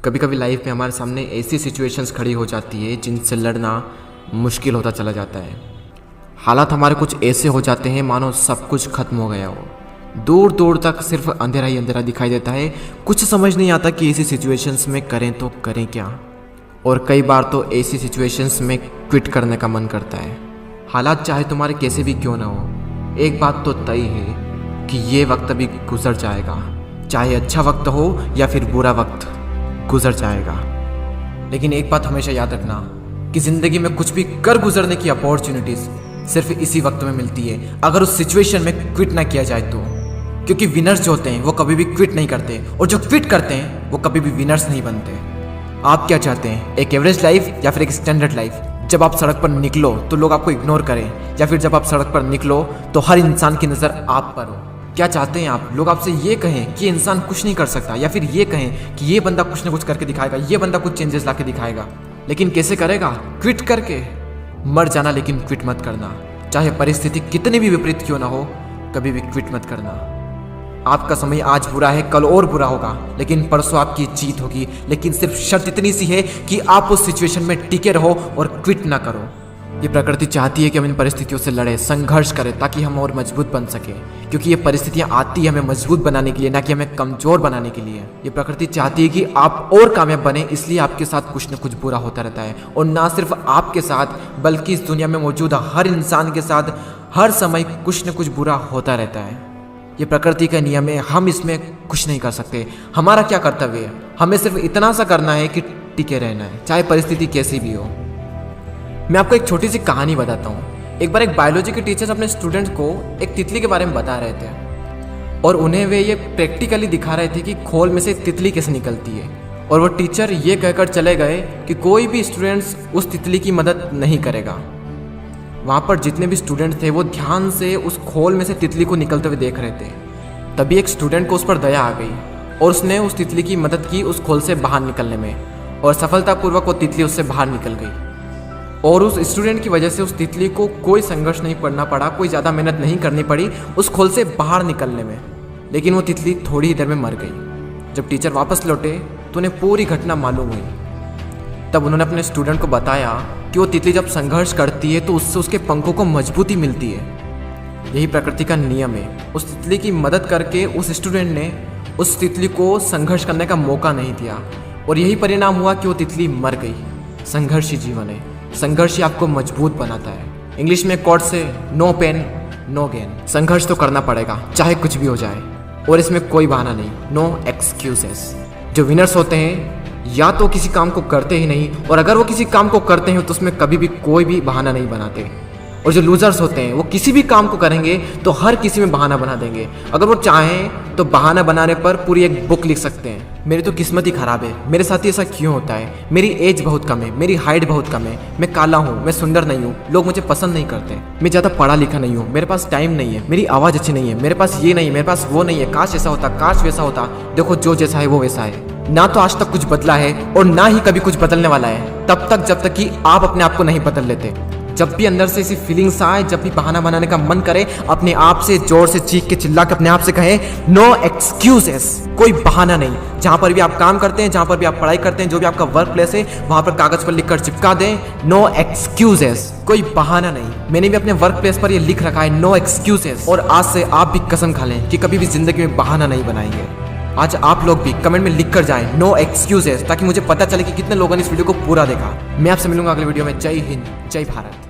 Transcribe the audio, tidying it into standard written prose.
कभी कभी लाइफ में हमारे सामने ऐसी सिचुएशंस खड़ी हो जाती है जिनसे लड़ना मुश्किल होता चला जाता है। हालात हमारे कुछ ऐसे हो जाते हैं मानो सब कुछ खत्म हो गया हो। दूर दूर तक सिर्फ अंधेरा ही अंधेरा दिखाई देता है। कुछ समझ नहीं आता कि ऐसी सिचुएशंस में करें तो करें क्या। और कई बार तो ऐसी सिचुएशंस में क्विट करने का मन करता है। हालात चाहे तुम्हारे कैसे भी क्यों ना हो, एक बात तो तय है कि ये वक्त अभी गुजर जाएगा। चाहे अच्छा वक्त हो या फिर बुरा वक्त, गुजर जाएगा। लेकिन एक बात हमेशा याद रखना कि ज़िंदगी में कुछ भी कर गुजरने की अपॉर्चुनिटीज़ सिर्फ इसी वक्त में मिलती है, अगर उस सिचुएशन में क्विट ना किया जाए तो। क्योंकि विनर्स जो होते हैं वो कभी भी क्विट नहीं करते, और जो क्विट करते हैं वो कभी भी विनर्स नहीं बनते। आप क्या चाहते हैं, एक एवरेज लाइफ या फिर एक स्टैंडर्ड लाइफ? जब आप सड़क पर निकलो तो लोग आपको इग्नोर करें, या फिर जब आप सड़क पर निकलो तो हर इंसान की नज़र आप पर हो? क्या चाहते हैं आप, लोग आपसे ये कहें कि इंसान कुछ नहीं कर सकता, या फिर ये कहें कि ये बंदा कुछ ना कुछ करके दिखाएगा, ये बंदा कुछ चेंजेस ला के दिखाएगा? लेकिन कैसे करेगा? क्विट करके। मर जाना लेकिन क्विट मत करना। चाहे परिस्थिति कितनी भी विपरीत क्यों ना हो, कभी भी क्विट मत करना। आपका समय आज बुरा है, कल और बुरा होगा, लेकिन परसों आपकी जीत होगी। लेकिन सिर्फ शर्त इतनी सी है कि आप उस सिचुएशन में टिके रहो और क्विट ना करो। ये प्रकृति चाहती है कि हम इन परिस्थितियों से लड़े, संघर्ष करें, ताकि हम और मजबूत बन सके। क्योंकि ये परिस्थितियां आती है हमें मजबूत बनाने के लिए, ना कि हमें कमजोर बनाने के लिए। ये प्रकृति चाहती है कि आप और कामयाब बने, इसलिए आपके साथ कुछ न कुछ बुरा होता रहता है। और ना सिर्फ आपके साथ, बल्कि इस दुनिया में मौजूद हर इंसान के साथ हर समय कुछ न कुछ बुरा होता रहता है। ये प्रकृति का नियम है, हम इसमें कुछ नहीं कर सकते। हमारा क्या कर्तव्य है? हमें सिर्फ इतना सा करना है कि टिके रहना है, चाहे परिस्थिति कैसी भी हो। मैं आपको एक छोटी सी कहानी बताता हूँ। एक बार एक बायोलॉजी के टीचर अपने स्टूडेंट्स को एक तितली के बारे में बता रहे थे, और उन्हें वे ये प्रैक्टिकली दिखा रहे थे कि खोल में से तितली कैसे निकलती है। और वो टीचर ये कहकर चले गए कि कोई भी स्टूडेंट्स उस तितली की मदद नहीं करेगा। वहाँ पर जितने भी स्टूडेंट थे वो ध्यान से उस खोल में से तितली को निकलते हुए देख रहे थे। तभी एक स्टूडेंट को उस पर दया आ गई, और उसने उस तितली की मदद की उस खोल से बाहर निकलने में, और सफलतापूर्वक वो तितली उससे बाहर निकल गई। और उस स्टूडेंट की वजह से उस तितली को कोई संघर्ष नहीं करना पड़ा, कोई ज़्यादा मेहनत नहीं करनी पड़ी उस खोल से बाहर निकलने में। लेकिन वो तितली थोड़ी ही देर में मर गई। जब टीचर वापस लौटे तो उन्हें पूरी घटना मालूम हुई। तब उन्होंने अपने स्टूडेंट को बताया कि वो तितली जब संघर्ष करती है तो उससे उसके पंखों को मजबूती मिलती है। यही प्रकृति का नियम है। उस तितली की मदद करके उस स्टूडेंट ने उस तितली को संघर्ष करने का मौका नहीं दिया, और यही परिणाम हुआ कि वो तितली मर गई। संघर्ष ही जीवन है, संघर्ष ही आपको मजबूत बनाता है। इंग्लिश में कोट से नो पेन नो गेन। संघर्ष तो करना पड़ेगा चाहे कुछ भी हो जाए, और इसमें कोई बहाना नहीं, नो एक्सक्यूजेस। जो विनर्स होते हैं या तो किसी काम को करते ही नहीं, और अगर वो किसी काम को करते हैं तो उसमें कभी भी कोई भी बहाना नहीं बनाते। और जो लूजर्स होते हैं वो किसी भी काम को करेंगे तो हर किसी में बहाना बना देंगे। अगर वो चाहें तो बहाना बनाने पर पूरी एक बुक लिख सकते हैं। मेरी तो किस्मत ही खराब है, मेरे साथ ही ऐसा क्यों होता है, मेरी एज बहुत कम है, मेरी हाइट बहुत कम है, मैं काला हूँ, मैं सुंदर नहीं हूँ, लोग मुझे पसंद नहीं करते, मैं ज़्यादा पढ़ा लिखा नहीं हूँ, मेरे पास टाइम नहीं है, मेरी आवाज़ अच्छी नहीं है, मेरे पास ये नहीं है, मेरे पास वो नहीं है, काश ऐसा होता, काश वैसा होता। देखो जो जैसा है वो वैसा है। ना तो आज तक कुछ बदला है और ना ही कभी कुछ बदलने वाला है, तब तक जब तक कि आप अपने आप को नहीं बदल लेते। जब भी अंदर से ऐसी फीलिंग्स आए, जब भी बहाना बनाने का मन करे, अपने आप से जोर से चीख के चिल्ला के अपने आप से कहें नो एक्सक्यूजेस। कोई बहाना नहीं। जहाँ पर भी आप काम करते हैं, जहाँ पर भी आप पढ़ाई करते हैं, जो भी आपका वर्क प्लेस है, वहाँ पर कागज पर लिखकर चिपका दें नो एक्सक्यूजेस। कोई बहाना नहीं। मैंने भी अपने वर्क प्लेस पर ये लिख रखा है नो एक्सक्यूजेस। और आज से आप भी कसम खा लें कि कभी भी जिंदगी में बहाना नहीं बनाएंगे। आज आप लोग भी कमेंट में लिख कर जाएं नो एक्सक्यूजेस, ताकि मुझे पता चले कि कितने लोगों ने इस वीडियो को पूरा देखा। मैं आपसे मिलूंगा अगले वीडियो में। जय हिंद, जय भारत।